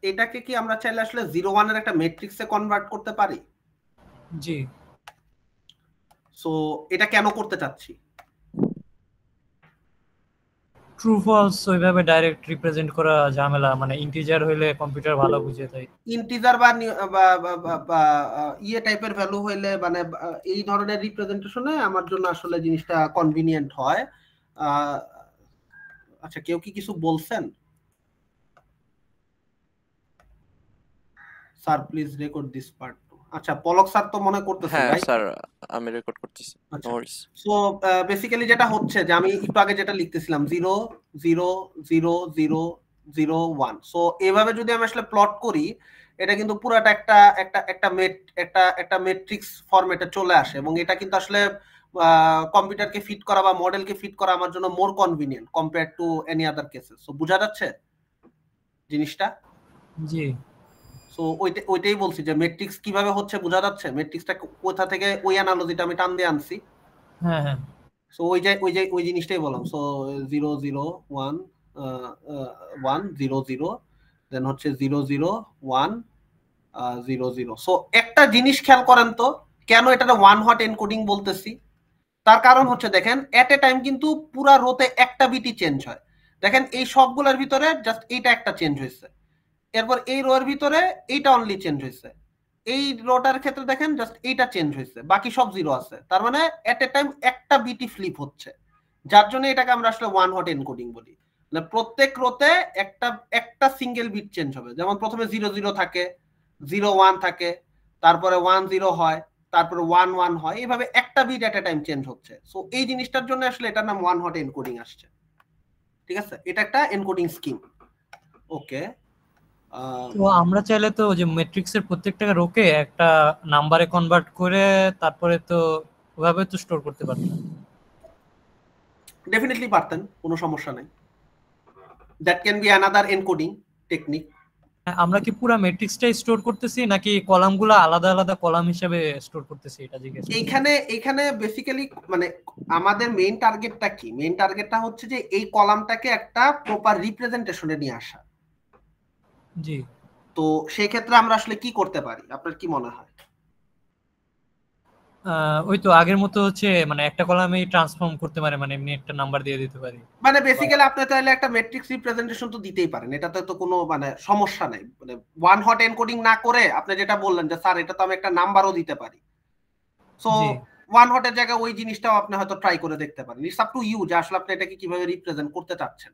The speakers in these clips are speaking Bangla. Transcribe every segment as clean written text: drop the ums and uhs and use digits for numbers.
এটাকে কি আমরা চাইলে আসলে 0-1 এর একটা ম্যাট্রিক্সে কনভার্ট করতে পারি? জি। সো এটা কেন করতে চাচ্ছি? ট্রু ফলস ওইভাবে ডাইরেক্ট রিপ্রেজেন্ট করা ঝামেলা, মানে ইন্টিজার হইলে কম্পিউটার ভালো বুঝে তাই। ইন্টিজার বা ইয়ে টাইপের ভ্যালু হইলে মানে এই ধরনের রিপ্রেজেন্টেশনে আমার জন্য আসলে জিনিসটা কনভিনিয়েন্ট হয়। আচ্ছা, কেউ কি কিছু বলছেন? Sir please record this part. আচ্ছা, পলক স্যার তো মনে করতেছে, হ্যাঁ রাইট? স্যার, আমি রেকর্ড করতেছি। আচ্ছা, নো ওয়ারিস। সো বেসিক্যালি যেটা হচ্ছে যে আমি একটু আগে যেটা লিখতেছিলাম 0 0 0 0 0 1, সো এভাবে যদি আমি আসলে প্লট করি, এটা কিন্তু পুরাটা একটা একটা একটা একটা ম্যাট্রিক্স ফরম্যাটে চলে আসে, এবং এটা কিন্তু আসলে কম্পিউটারকে ফিট করা বা মডেলকে ফিট করা আমার জন্য more convenient compare to any other cases. So বোঝা যাচ্ছে জিনিসটা? জি। সো ওইটাই বলছি যে ম্যাট্রিক্স কিভাবে হচ্ছে বোঝা যাচ্ছে, ম্যাট্রিক্সটা কোথা থেকে, ওই অ্যানালজিটা আমি টান দিয়ে আনছি। হ্যাঁ হ্যাঁ। সো ওই জিনিসটাই বললাম। সো 0 0 1 1 0 0, দেন হচ্ছে 0 0 1 0 0। সো একটা জিনিস খেয়াল করেন তো, কেন এটা ওয়ান হট এনকোডিং বলতেছি? তার কারণ হচ্ছে দেখেন, এট এ টাইম কিন্তু পুরা রোতে একটা বিটই চেঞ্জ হয়। দেখেন এই সবগুলোর ভিতরে জাস্ট এইটা একটা চেঞ্জ হয়েছে, এরপর এই রোয়ের ভিতরে এইটা অনলি চেঞ্জ হয়েছে, এই রোটার ক্ষেত্রে দেখেন জাস্ট এইটা চেঞ্জ হয়েছে, বাকি সব জিরো আছে। তার মানে এট এ টাইম একটা বিটি ফ্লিপ হচ্ছে, যার জন্য এটাকে আমরা আসলে ওয়ান হট এনকোডিং বলি। মানে প্রত্যেক রোতে একটা একটা সিঙ্গেল বিট চেঞ্জ হবে। যেমন প্রথমে 0 0 থাকে, 0 1 থাকে, তারপরে 1 0 হয়, তারপরে 1 1 হয়, এইভাবে একটা bit at a time change হচ্ছে। সো এই জিনিসটার জন্য আসলে এটার নাম ওয়ান হট এনকোডিং আসছে। ঠিক আছে, এটা একটা এনকোডিং স্কিম। ওকে, তো আমরা চাইলে তো যে ম্যাট্রিক্সের প্রত্যেকটা রোকে একটা নাম্বারে কনভার্ট করে তারপরে তো ওভাবে তো স্টোর করতে পারতাম। ডেফিনেটলি পারতেন, কোনো সমস্যা নাই। That can be another encoding technique. আমরা কি পুরো ম্যাট্রিক্সটাই স্টোর করতেছি নাকি কলামগুলো আলাদা আলাদা কলাম হিসেবে স্টোর করতেছি, এটা জিজ্ঞেস করছি। এইখানে বেসিক্যালি মানে আমাদের মেইন টার্গেটটা কি? মেইন টার্গেটটা হচ্ছে যে এই কলামটাকে একটা প্রপার রিপ্রেজেন্টেশনে নিয়ে আসা। জি। তো সেই ক্ষেত্রে আমরা আসলে কি করতে পারি, আপনার কি মনে হয়? ওই তো আগের মতো হচ্ছে মানে একটা কলামে ট্রান্সফর্ম করতে পারে, মানে এমনি একটা নাম্বার দিয়ে দিতে পারি। মানে বেসিক্যালি আপনি তাহলে একটা ম্যাট্রিক্স রিপ্রেজেন্টেশন তো দিতেই পারেন, এটাতে তো কোনো মানে সমস্যা নাই। মানে ওয়ান হট এনকোডিং না করে আপনি যেটা বললেন যে স্যার এটা তো আমি একটা নাম্বারও দিতে পারি, সো জি। ওয়ান হটের জায়গায় ওই জিনিসটাও আপনি হয়তো ট্রাই করে দেখতে পারেন। ইটস আপ টু ইউ যে আসলে আপনি এটাকে কিভাবে রিপ্রেজেন্ট করতে চাচ্ছেন।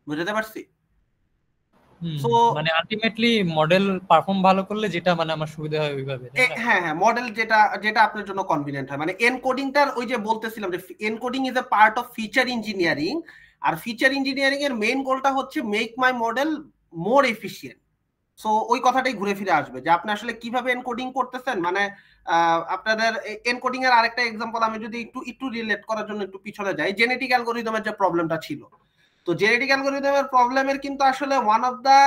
বুঝতে পারছি? সো মানে আলটিমেটলি মডেল পারফর্ম ভালো করলে যেটা মানে আমার সুবিধা হয় ওইভাবে, তাই না? হ্যাঁ হ্যাঁ, মডেল যেটা যেটা আপনার জন্য কনভিনিয়েন্ট হয়। মানে এনকোডিংটার ওই যে বলতেছিলাম যে encoding is a part of feature engineering, আর ফিচার ইঞ্জিনিয়ারিং এর মেইন গোলটা হচ্ছে make my model more efficient. So ওই কথাটাই ঘুরে ফিরে আসবে যে আপনি আসলে কিভাবে এনকোডিং করতেছেন। মানে আপনাদের এনকোডিং এর আরেকটা এক্সাম্পল আমি যদি একটু একটু রিলেট করার জন্য একটু পিছনে যাই, জেনেটিক অ্যালগোরিদমের যে প্রবলেমটা ছিল, তো জেনেটিক অ্যালগোরিদমের প্রবলেমের কিন্তু আসলে ওয়ান অফ দা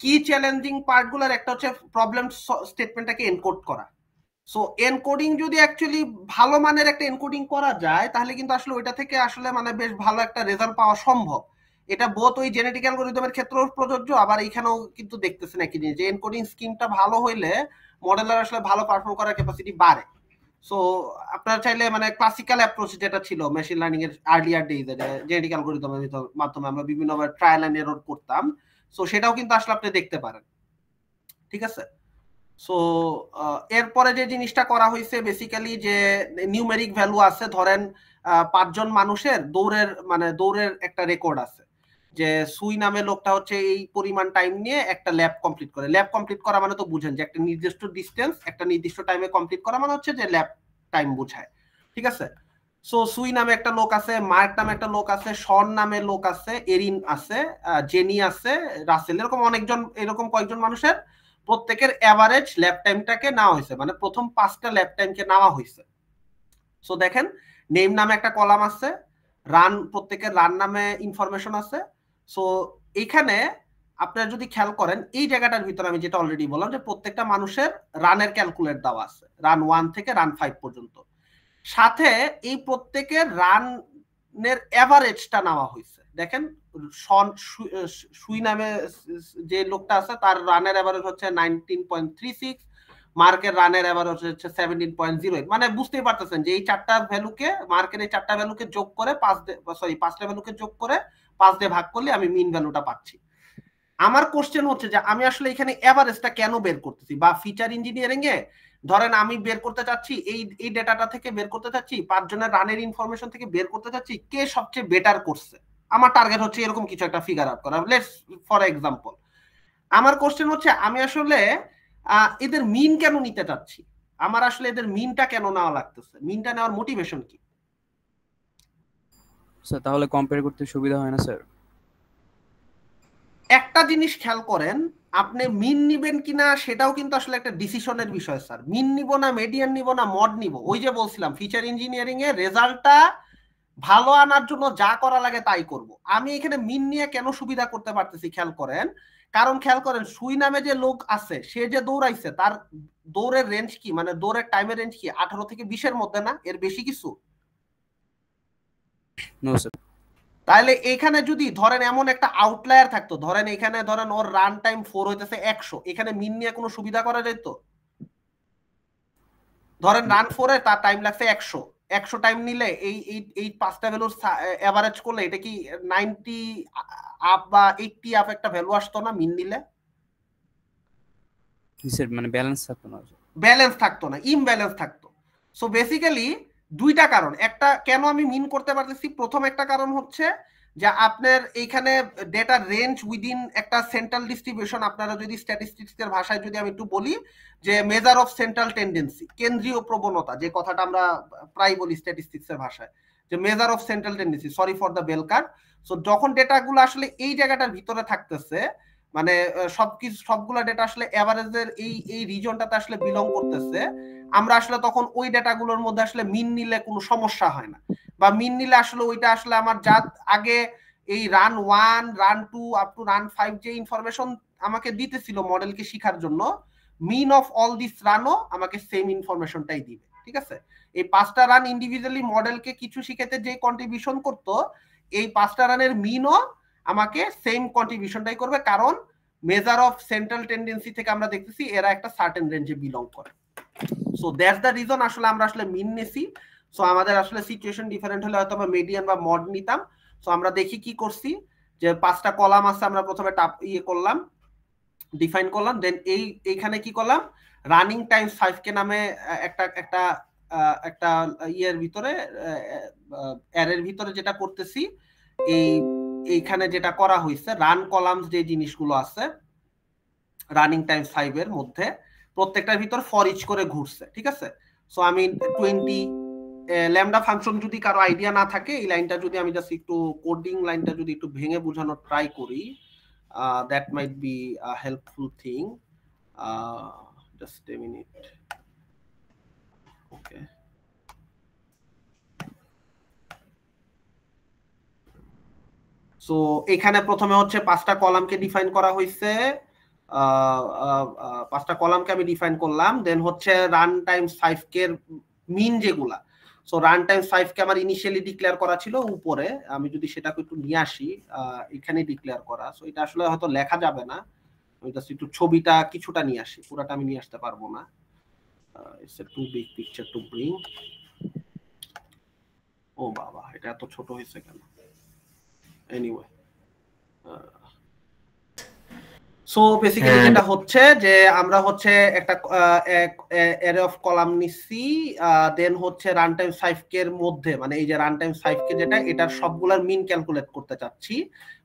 কি চ্যালেঞ্জিং পার্টগুলোর একটা হচ্ছে প্রবলেম স্টেটমেন্টটাকে এনকোড করা। সো এনকোডিং যদি অ্যাকচুয়ালি ভালো মানের একটা এনকোডিং করা যায়, তাহলে কিন্তু আসলে ওইটা থেকে আসলে মানে বেশ ভালো একটা রেজাল্ট পাওয়া সম্ভব। এটা বোধ ওই জেনেটিক অ্যালগোরিদমের ক্ষেত্রেও প্রযোজ্য, আবার এইখানেও কিন্তু দেখতেছেন একই জিনিস, যে এনকোডিং স্কিমটা ভালো হইলে মডেলের আসলে ভালো পারফর্ম করার ক্যাপাসিটি বাড়ে। সো আপনারা চাইলে মানে ক্লাসিক্যাল অ্যাপ্রোচ যেটা ছিল মেশিন লার্নিং এর আর্লিয়ার ডেইজে, জেনেটিক অ্যালগোরিদমের মাধ্যমে আমরা বিভিন্নভাবে ট্রায়াল এন্ড এরর করতাম, সো সেটাও কিন্তু আসলে আপনি দেখতে পারেন। ঠিক আছে, সো এরপরে যে জিনিসটা করা হয়েছে বেসিক্যালি যে নিউমেরিক ভ্যালু আছে, ধরেন 5 জন মানুষের দৌড়ের একটা রেকর্ড আছে, যে সুই নামে লোকটা হচ্ছে এই পরিমাণ টাইম নিয়ে একটা ল্যাব কমপ্লিট করে। ল্যাব কমপ্লিট করা মানে তো বুঝেন যে একটা নির্দিষ্ট ডিস্টেন্স একটা নির্দিষ্ট টাইমে কমপ্লিট করা মানে হচ্ছে যে ল্যাব টাইম বোঝায়। ঠিক আছে, সো সুই নামে একটা লোক আছে, মার্ক নামে একটা লোক আছে, শন নামে লোক আছে, এরিন আছে, জেনি আছে, রাসেল, এরকম অনেকজন, এরকম কয়েকজন মানুষের প্রত্যেকের এভারেজ ল্যাব টাইমটাকে নেওয়া হয়েছে, মানে প্রথম 5টা ল্যাব টাইমকে নেওয়া হয়েছে। সো দেখেন নেম নামে একটা কলাম আছে, রান, প্রত্যেকের রান নামে ইনফরমেশন আছে। সো এইখানে আপনারা যদি খেয়াল করেন এই জায়গাটার ভিতরে আমি যেটা অলরেডি বললাম যে প্রত্যেকটা মানুষের রানের ক্যালকুলেট দেওয়া আছে, রান 1 থেকে রান 5 পর্যন্ত। সাথে এই প্রত্যেকের রানের এভারেজটা নেওয়া হয়েছে, দেখেন সুই নামে যে লোকটা আছে তার রানের এভারেজ হচ্ছে 19.36, মার্কের রানের এভারেজ হচ্ছে 17.08। মানে বুঝতেই পারতেছেন যে এই চারটা ভ্যালুকে, মার্কের এই চারটা ভ্যালুকে যোগ করে পাঁচটা ভ্যালুকে যোগ করে 5 দিয়ে ভাগ করলে আমি মিন ভ্যালুটা পাচ্ছি। আমার কোশ্চেন হচ্ছে যে আমি আসলে এখানে এভারেজটা কেন বের করতেছি, বা ফিচার ইঞ্জিনিয়ারিং এ ধরেন আমি বের করতে চাচ্ছি এই ডেটাটা থেকে বের করতে চাচ্ছি 5 জনের রানের ইনফরমেশন থেকে বের করতে চাচ্ছি কে সবচেয়ে বেটার করছে। আমার টার্গেট হচ্ছে এরকম কিছু একটা ফিগার আউট করা। লেটস ফর এক্সাম্পল আমার কোশ্চেন হচ্ছে আমি আসলে এদের মিন কেন নিতে চাচ্ছি, আমার আসলে এদের মিনটা কেন নেওয়া লাগতেছে, মিনটা নেওয়ার মোটিভেশন কি? স্যার তাহলে কম্পেয়ার করতে সুবিধা হয় না স্যার? একটা জিনিস খেয়াল করেন, আপনি মিন নিবেন কিনা সেটাও কিন্তু আসলে একটা ডিসিশনের বিষয় স্যার। মিন নিব না মিডিয়ান নিব না মড নিব, ওই যে বলছিলাম ফিচার ইঞ্জিনিয়ারিং এর রেজাল্টটা ভালো আনার জন্য যা করা লাগে তাই করব। আমি এখানে মিন নিয়ে কেন সুবিধা করতে পারতেছি খেয়াল করেন, কারণ খেয়াল করেন সুই নামে যে লোক আছে সে যে দৌড়াইছে তার দৌড়ের রেঞ্জ কি, মানে দৌড়ের টাইমের রেঞ্জ কি 18 থেকে 20-এর মধ্যে না, এর বেশি কিছু? No sir. তাহলে এখানে যদি ধরেন এমন একটা আউটলায়ার থাকতো, ধরেন এখানে ধরেন ওর রান টাইম 4 হইতেছে 100, এখানে মিন নিয়ে কোনো সুবিধা করা যেত? ধরেন রান 4 এ তার টাইম লাগছে 100 টাইম নিলে এই পাঁচটা ভ্যালুর এভারেজ করলে এটা কি 90 আপ বা 80 আপ একটা ভ্যালু আসতো না মিন নিলে? স্যার মানে ব্যালেন্স থাকতো না, ব্যালেন্স থাকতো না, ইমব্যালেন্স থাকতো। সো বেসিক্যালি দুইটা কারণ, একটা কেন আমি মিন করতে পারতেছি, প্রথম একটা কারণ হচ্ছে যে আপনার এইখানে ডেটার রেঞ্জ উইদিন একটা সেন্ট্রাল ডিস্ট্রিবিউশন, আপনারা যদি স্ট্যাটিস্টিক্সের ভাষায় যদি আমি একটু বলি যে মেজার অফ সেন্ট্রাল টেন্ডেন্সি, কেন্দ্রীয় প্রবণতা, যে কথাটা আমরা প্রায় বলি স্ট্যাটিস্টিক্সের ভাষায়, যে measure of central tendency, sorry for the bell curve. So যখন ডেটাগুলো আসলে এই জায়গাটার ভিতরে থাকতেছে, মানে সবগুলা ডেটা আসলে এভারেজের এই রিজনটাতে আসলে বিলং করতেছে, আমরা আসলে তখন ওই ডেটাগুলোর মধ্যে আসলে মিন নিলে কোনো সমস্যা হয় না, বা মিন নিলে আসলে ওইটা আসলে আমার যা আগে এই run 1 run 2 up to run 5 যে ইনফরমেশন আমাকে দিতেছিল মডেলকে শেখার জন্য, মিন অফ অল দিস রানও আমাকে সেম ইনফরমেশনটাই দিবে। ঠিক আছে, এই 5টা রান ইন্ডিভিজুয়ালি মডেলকে কিছু শিখাতে যে কন্ট্রিবিউশন করতো, এই 5টা রানের মিনও আমাকে সেম কন্ট্রিবিউশনটাই করবে, কারণ মেজার অফ সেন্ট্রাল টেন্ডেন্সি থেকে আমরা দেখতেছি এরা একটা সার্টেন রেঞ্জে বিলং করে। সো দ্যাটস দ্য রিজন আসলে আমরা আসলে মিন নেছি। সো আমাদের আসলে সিচুয়েশন ডিফারেন্ট হলে হয়তো আমরা মিডিয়ান বা মড নিতাম। সো আমরা দেখি কি করছি, যে 5টা কলাম আছে, আমরা প্রথমে করলাম, ডিফাইন করলাম, দেন এইখানে কি করলাম, রানিং টাইম 5 কে নামে একটা ইয়ের ভিতরে অ্যারের ভিতরে যেটা করতেছি, এইখানে যেটা করা হয়েছে রান কলামস যে জিনিসগুলো আছে রানিং টাইম 5 এর মধ্যে প্রত্যেকটার ভিতর ফর ইচ করে ঘুরছে। ঠিক আছে, সো আমি 20 ল্যামডা ফাংশন, যদি কারো আইডিয়া না থাকে এই লাইনটা যদি আমি জাস্ট একটু কোডিং লাইনটা যদি একটু ভেঙে বোঝানোর ট্রাই করি, that might be a helpful thing. Just a minute. Okay, so এখানে প্রথমে হচ্ছে 5টা কলামকে ডিফাইন করা হয়েছে, 5টা কলামকে আমি ডিফাইন করলাম, দেন হচ্ছে রান টাইম 5 কে মিন যেগুলা, সো রান টাইম 5 কে আমার ইনিশিয়ালি ডিক্লেয়ার করা ছিল উপরে, আমি যদি সেটাকে একটু নিয়ে আসি, এখানে ডিক্লেয়ার করা, সো এটা আসলে হয়তো লেখা যাবে না, আমি জাস্ট একটু ছবিটা কিছুটা নিয়ে আসি, পুরোটা আমি নিয়ে আসতে পারবো না, it's a too big picture to bring. ও বাবা, এটা এত ছোট হয়েছে কেন? এনিওয়ে, সো বেসিক্যালি যেটা হচ্ছে যে আমরা হচ্ছে একটা অ্যারে অফ কলাম নিচ্ছি, দেন হচ্ছে রান টাইম 5 কে এর মধ্যে, মানে এই যে রান টাইম 5 কে যেটা, এটার সবগুলার মিন ক্যালকুলেট করতে চাচ্ছি,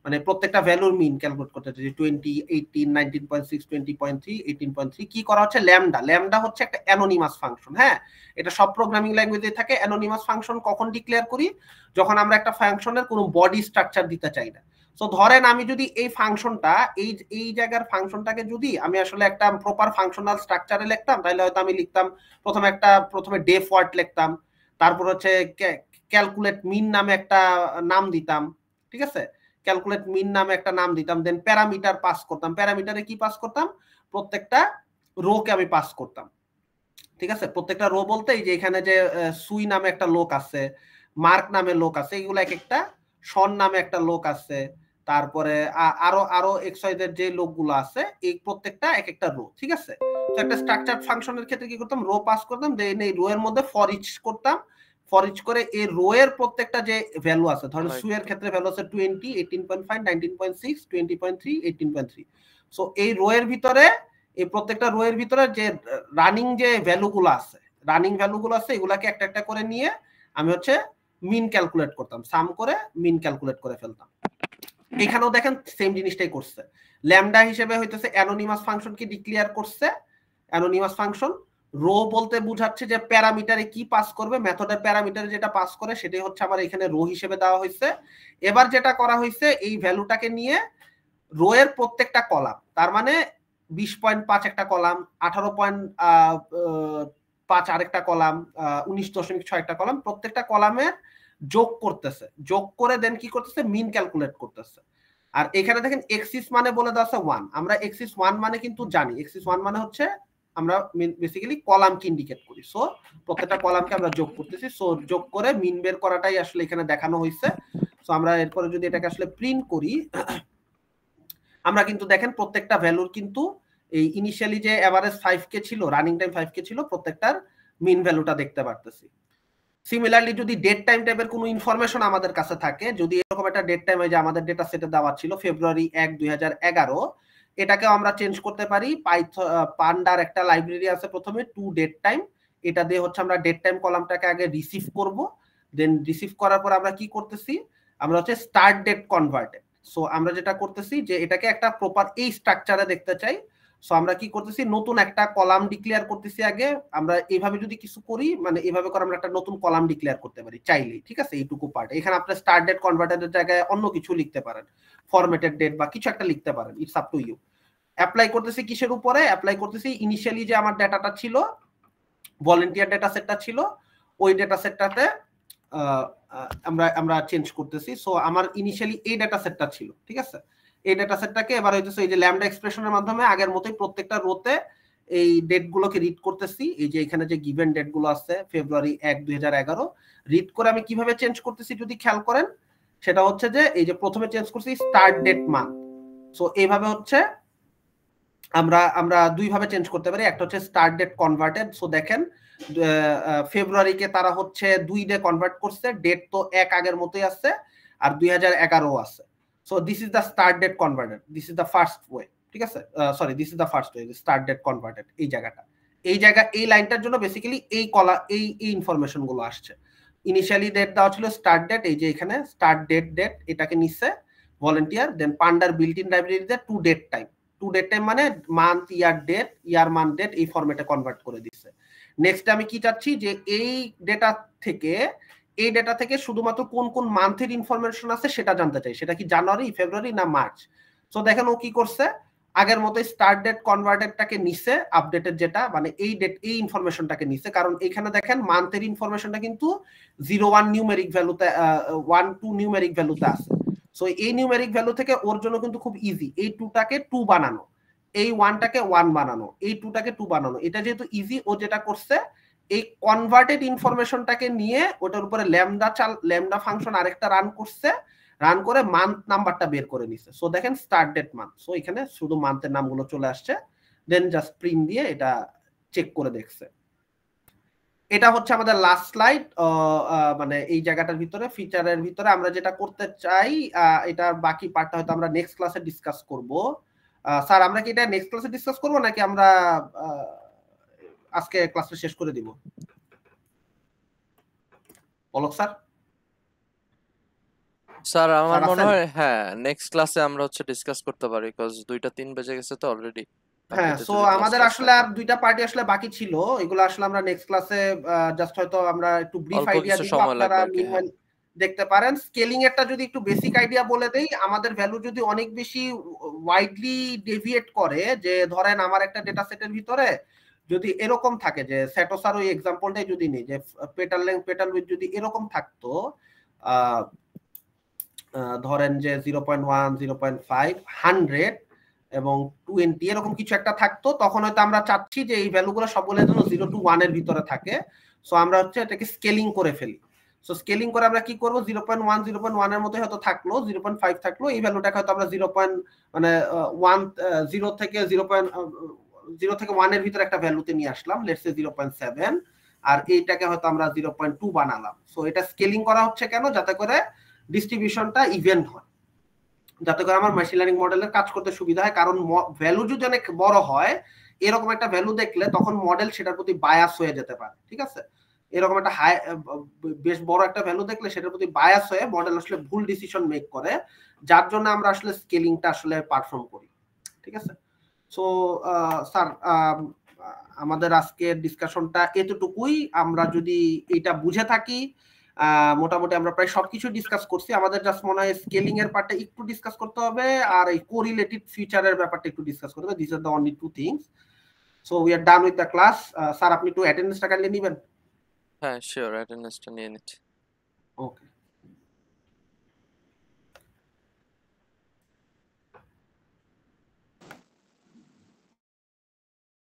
মানে প্রত্যেকটা ভ্যালুর মিন ক্যালকুলেট করতে চাচ্ছি, 20, 18, 19.6, 20.3, 18.3। কি করা হচ্ছে, ল্যামডা হচ্ছে একটা অ্যানোনিমাস ফাংশন। হ্যাঁ, এটা সব প্রোগ্রামিং ল্যাঙ্গুয়েজে থাকে। অ্যানোনিমাস ফাংশন কখন ডিক্লেয়ার করি, যখন আমরা একটা ফাংশনের কোনো বডি স্ট্রাকচার দিতে চাই না। সো ধরেন আমি যদি এই ফাংশনটা এই জায়গার ফাংশনটাকে যদি আমি আসলে একটা প্রপার ফাংশনাল স্ট্রাকচারে লিখতাম, তাহলে হয়তো আমি লিখতাম প্রথমে ডেফ ওয়ার্ড লিখতাম, তারপর হচ্ছে ক্যালকুলেট মিন নামে একটা নাম দিতাম। ঠিক আছে, ক্যালকুলেট মিন নামে একটা নাম দিতাম, দেন প্যারামিটার পাস করতাম। প্যারামিটারে কি পাস করতাম, প্রত্যেকটা রোকে আমি পাস করতাম। ঠিক আছে, প্রত্যেকটা রো বলতে এই যে এখানে যে সুই নামে একটা লোক আছে, মার্ক নামে লোক আছে, এগুলো এক একটা শন নামে একটা লোক আছে, তারপরে আরো আরো এক্সওয়াইজেড যে লোকগুলো আছে, এই প্রত্যেকটা এক একটা রো, ঠিক আছে। তো একটা স্ট্রাকচার ফাংশনের ক্ষেত্রে কি করতাম, রো পাস করতাম, দেন এই রো এর মধ্যে ফর ইচ করতাম, ফর ইচ করে এই রো এর প্রত্যেকটা যে ভ্যালু আছে, ধরেন সু এর ক্ষেত্রে ভ্যালু আছে 20, 18.5, 19.6, 20.3, 18.3। সো এই রো এর ভিতরে, এই প্রত্যেকটা রো এর ভিতরে যে রানিং যে ভ্যালুগুলো আছে, এগুলাকে একটা একটা করে নিয়ে আমি হচ্ছে মিন ক্যালকুলেট করতাম, সাম করে মিন ক্যালকুলেট করে ফেলতাম। এখানেও দেখেন সেম জিনিসটাই করছে। ল্যামডা হিসেবে হইতেছে অ্যানোনিমাস ফাংশনকে ডিক্লেয়ার করছে। অ্যানোনিমাস ফাংশন রো বলতে বুঝাচ্ছে যে প্যারামিটারে কি পাস করবে, মেথডের প্যারামিটারে যেটা পাস করে সেটাই হচ্ছে আমার এখানে রো হিসেবে দেওয়া হয়েছে। এবার যেটা করা হয়েছে, এই ভ্যালুটাকে নিয়ে রো এর প্রত্যেকটা কলাম, তার মানে 20.5 একটা কলাম, 18.5 আরেকটা কলাম, 19.6 একটা কলাম, প্রত্যেকটা কলামের যোগ করতেছে, যোগ করে দেন কি করতেছে, মিন ক্যালকুলেট করতেছে। আর এখানে দেখেন এক্সিস মানে বলে দেওয়া আছে 1, আমরা এক্সিস 1 মানে কিন্তু জানি, এক্সিস 1 মানে হচ্ছে আমরা বেসিক্যালি কলামকে ইন্ডিকেট করি। সো প্রত্যেকটা কলামকে আমরা যোগ করতেছি, সো যোগ করে মিন বের করাটাই আসলে এখানে দেখানো হয়েছে। সো আমরা এরপরে যদি এটাকে আসলে প্রিন্ট করি, আমরা কিন্তু দেখেন প্রত্যেকটা ভ্যালুর কিন্তু এই ইনিশিয়ালি যে এভারেজ 5k ছিল, রানিং টাইম 5k ছিল, প্রত্যেকটার মিন ভ্যালুটা দেখতে পারতেছি। সিমিলারলি যদি ডেট টাইম টাইপের কোনো ইনফরমেশন আমাদের কাছে থাকে, যদি এরকম একটা ডেট টাইম হয় যে আমাদের ডেটা সেটে দেওয়া ছিল ফেব্রুয়ারি 1, 2011, এটাকেও আমরা চেঞ্জ করতে পারি। পান্ডার একটা লাইব্রেরি আছে প্রথমে টু ডেট টাইম, এটা দিয়ে হচ্ছে আমরা ডেট টাইম কলামটাকে আগে রিসিভ করব, দেন রিসিভ করার পর আমরা কি করতেছি, আমরা হচ্ছে স্টার্ট ডেট কনভার্টেড। সো আমরা যেটা করতেছি যে এটাকে একটা প্রপার এই স্ট্রাকচারে দেখতে চাই, সো আমরা কি করতেছি, নতুন একটা কলাম ডিক্লেয়ার করতেছি আগে। আমরা এইভাবে যদি কিছু করি, মানে এইভাবে করে আমরা একটা নতুন কলাম ডিক্লেয়ার করতে পারি চাইলেই, ঠিক আছে, এইটুকু পার্ট। এখানে আপনি স্টার্ট ডেট কনভার্টেডের জায়গায় অন্য কিছু লিখতে পারেন, ফরম্যাটেড ডেট বা কিছু একটা লিখতে পারেন, it's up to you. Apply করতেছি কিসের উপরে, অ্যাপ্লাই করতেছি ইনিশিয়ালি যে আমার ডাটাটা ছিল, ভলান্টিয়ার ডেটা সেটটা ছিল, ওই ডেটা সেটটাতে আমরা চেঞ্জ করতেছি। সো আমার ইনিশিয়ালি এই ডেটা সেটটা ছিল, ঠিক আছে, এই ডেটা সেটটাকে এবার হইতেছে এই যে ল্যামডা এক্সপ্রেশনের মাধ্যমে আগের মতোই প্রত্যেকটা রোতে এই ডেট গুলোকে রিড করতেছি। এই যে এখানে যে গিভেন ডেট গুলো আছে ফেব্রুয়ারি 1, 2011, রিড করে আমি কিভাবে চেঞ্জ করতেছি যদি খেয়াল করেন, সেটা হচ্ছে যে এই যে প্রথমে চেঞ্জ করছি স্টার্ট ডেট মান্থ। সো এইভাবে হচ্ছে আমরা দুইভাবে চেঞ্জ করতে পারি, একটা হচ্ছে স্টার্ট ডেট কনভার্টেড। সো দেখেন ফেব্রুয়ারিকে তারা হচ্ছে 2 ডে কনভার্ট করছে, ডেট তো 1 আগের মতোই আছে, আর 2011 আছে। So this is the start date converted, this is the first way, ঠিক আছে, sorry this is the first way, start date converted. এই জায়গাটা, এই লাইনটার জন্য বেসিক্যালি এই ইনফরমেশন গুলো আসছে। ইনিশিয়ালি ডেট দেওয়া ছিল স্টার্ট ডেট, এই যে এখানে স্টার্ট ডেট এটাকে নিচ্ছে ভলান্টিয়ার, দেন পান্ডার বিল্ট ইন লাইব্রেরিতে টু ডেট টাইম মানে মান্থ, ইয়ার মান্থ ডেট এই ফরম্যাটে কনভার্ট করে দিচ্ছে। নেক্সট আমি কি চাচ্ছি যে এই ডেটা থেকে শুধুমাত্র কোন কোন মান্থের ইনফরমেশন আছে সেটা জানতে চাই, সেটা কি জানুয়ারি, ফেব্রুয়ারি না মার্চ। সো দেখেন ও কি করছে, আগের মতো স্টার্ট ডেট কনভার্টেডটাকে নিছে, আপডেটেড যেটা মানে এই ইনফরমেশনটাকে নিছে, কারণ এখানে দেখেন মান্থের ইনফরমেশনটা কিন্তু 01 নিউমেরিক ভ্যালুতে 1 2 নিউমেরিক ভ্যালুতে আছে। সো এই নিউমেরিক ভ্যালু থেকে ওর জন্য কিন্তু খুব ইজি, এই 2টাকে 2 বানানো, এই 1টাকে 1 বানানো, এই 2টাকে 2 বানানো। এটা যেহেতু ইজি, ও যেটা করছে এই কনভার্টেড ইনফরমেশনটাকে নিয়ে ওটার উপরে ল্যামডা ফাংশন আরেকটা রান করছে, রান করে মান্থ নাম্বারটা বের করে নিছে। সো দেখেন স্টার্ট ডেট মান্থ, সো এখানে শুধু মান্থের নামগুলো চলে আসছে, দেন জাস্ট প্রিন্ট দিয়ে এটা চেক করে দেখছে। এটা হচ্ছে আমাদের লাস্ট স্লাইড, মানে এই জায়গাটার ভিতরে ফিচারের ভিতরে আমরা যেটা করতে চাই, এটার বাকি পার্টটা হয়তো আমরা নেক্সট ক্লাসে ডিসকাস করব। স্যার আমরা কি এটা নেক্সট ক্লাসে ডিসকাস করব নাকি আমরা আজকে ক্লাসটা শেষ করে দিব? পলক স্যার? স্যার আমার মনে হয় হ্যাঁ নেক্সট ক্লাসে আমরা হচ্ছে ডিসকাস করতে পারি, বিকজ 2টা 3 বেজে গেছে তো অলরেডি। হ্যাঁ, সো আমাদের আসলে আর 2টা পার্টি আসলে বাকি ছিল, এগুলো আসলে আমরা নেক্সট ক্লাসে জাস্ট হয়তো আমরা একটু ব্রিফ আইডিয়া দিব, আপনারা দেখতে পারেন। স্কেলিং এরটা যদি একটু বেসিক আইডিয়া বলে দেই, আমাদের ভ্যালু যদি অনেক বেশি ওয়াইডলি ডেভিয়েট করে, যে ধরেন আমার একটা ডেটা সেটের ভিতরে যদি এরকম থাকে যে সেটোসার ওই এক্সাম্পলটাই যদি নেই, যে পেটাল লেংথ পেটাল উইডথ যদি এরকম থাকতো, ধরেন যে 0.1 0.5 100 এবং 20 এরকম কিছু একটা থাকতো, তখন হয়তো আমরা চাচ্ছি যে এই ভ্যালুগুলো সবগুলো যেন 0 to 1 এর ভিতরে থাকে। সো আমরা হচ্ছে এটাকে স্কেলিং করে ফেলি। সো স্কেলিং করে আমরা কি করব 0.1 0.1 এর মতো হয়তো থাকলো 0.5 থাকলো এই ভ্যালুটাকে হয়তো আমরা 0 থেকে 0 থেকে 1 এর ভিতরে একটা ভ্যালুতে নিয়ে আসলাম লেটস সে 0.7 আর এইটাকে হয়তো আমরা 0.2 বানালাম। সো এটা স্কেলিং করা হচ্ছে কেন, যাতে করে ডিস্ট্রিবিউশনটা ইভেন হয়, যাতে করে আমার মেশিন লার্নিং মডেলের কাজ করতে সুবিধা হয়। কারণ ভ্যালু যদি অনেক বড় হয়, এরকম একটা ভ্যালু দেখলে তখন মডেল সেটার প্রতি বায়াস হয়ে যেতে পারে, ঠিক আছে। এরকম একটা বেশ বড় একটা ভ্যালু দেখলে সেটার প্রতি বায়াস হয়ে মডেল আসলে ভুল ডিসিশন মেক করে, যার জন্য আমরা আসলে স্কেলিংটা আসলে পারফর্ম করি, ঠিক আছে। সো স্যার আমাদের আজকের ডিসকাশনটা এতটুকুই। আমরা যদি এটা বুঝে থাকি, মোটামুটি আমরা প্রায় সবকিছু ডিসকাস করছি। আমাদের জাস্ট মনে হয় স্কেলিং এর পার্টটা একটু ডিসকাস করতে হবে আর এই কোরিলেটেড ফিচারের ব্যাপারটা একটু ডিসকাস করতে হবে। This are the only two things. So we are done with the class. Sir আপনি একটু অ্যাটেন্ডেন্সটা কাইন্ডলি নেবেন। হ্যাঁ শিওর, অ্যাটেন্ডেন্সটা নিয়ে নিচ্ছি। ওকে।